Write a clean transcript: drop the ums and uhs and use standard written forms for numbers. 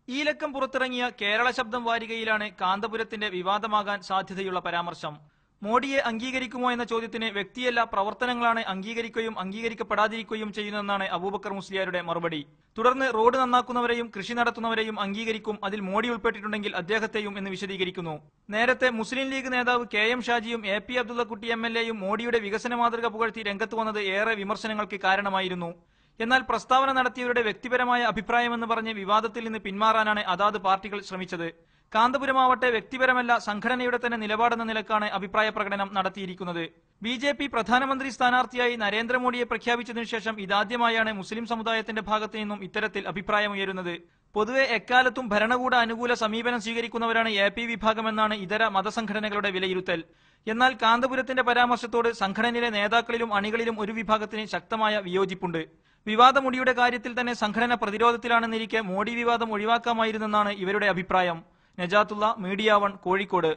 ഈ ലക്കം പുറത്തിറങ്ങിയ കേരള ശബ്ദം വാരികയിലാണ് കാന്തപുരത്തിന്റെ വിവാദമാകാൻ സാധ്യതയുള്ള പരാമർശം. മോഡിയെ അംഗീകരിക്കുമോ എന്ന ചോദ്യത്തിന് വ്യക്തിയല്ല പ്രവർത്തനങ്ങളാണ് അംഗീകരിക്കുകയും അംഗീകരിക്കപ്പെടാതിരിക്കുകയും ചെയ്യുന്നതെന്നാണ് അബൂബക്കർ മുസ്ലിയാരുടെ മറുപടി. തുടർന്ന് റോഡ് നന്നാക്കുന്നവരെയും കൃഷി നടത്തുന്നവരെയും അംഗീകരിക്കും, അതിൽ മോഡി ഉൾപ്പെട്ടിട്ടുണ്ടെങ്കിൽ അദ്ദേഹത്തെയും എന്ന് വിശദീകരിക്കുന്നു. നേരത്തെ മുസ്ലിം ലീഗ് നേതാവ് KM ഷാജിയും AP അബ്ദുള്ളക്കുട്ടി MLAയും മോഡിയുടെ വികസന മാതൃക പുകഴ്ത്തി രംഗത്ത് വന്നത് ഏറെ വിമർശനങ്ങൾക്ക് കാരണമായിരുന്നു. എന്നാൽ പ്രസ്താവന നടത്തിയവരുടെ വ്യക്തിപരമായ അഭിപ്രായമെന്ന് പറഞ്ഞ് വിവാദത്തിൽ നിന്ന് പിന്മാറാനാണ് അതാത് പാർട്ടികൾ ശ്രമിച്ചത്. കാന്തപുരമാവട്ടെ വ്യക്തിപരമല്ല സംഘടനയുടെ തന്നെ നിലപാടെന്ന നിലക്കാണ് അഭിപ്രായ പ്രകടനം നടത്തിയിരിക്കുന്നത്. BJP പ്രധാനമന്ത്രി സ്ഥാനാർത്ഥിയായി നരേന്ദ്രമോദിയെ പ്രഖ്യാപിച്ചതിനു ശേഷം ഇതാദ്യമായാണ് മുസ്ലിം സമുദായത്തിന്റെ ഭാഗത്തു നിന്നും ഇത്തരത്തിൽ അഭിപ്രായമുയരുന്നത്. പൊതുവെ എക്കാലത്തും ഭരണകൂട അനുകൂല സമീപനം സ്വീകരിക്കുന്നവരാണ് AP വിഭാഗമെന്നാണ് ഇതര മതസംഘടനകളുടെ വിലയിരുത്തൽ. എന്നാൽ കാന്തപുരത്തിന്റെ പരാമർശത്തോട് സംഘടനയിലെ നേതാക്കളിലും അണികളിലും ഒരു വിഭാഗത്തിന് ശക്തമായ വിയോജിപ്പുണ്ട്. വിവാദ മുടിയുടെ കാര്യത്തിൽ തന്നെ സംഘടന പ്രതിരോധത്തിലാണെന്നിരിക്കെ മോഡി വിവാദം ഒഴിവാക്കാമായിരുന്നെന്നാണ് ഇവരുടെ അഭിപ്രായം. നജാത്തുള്ള, മീഡിയ 1, കോഴിക്കോട്.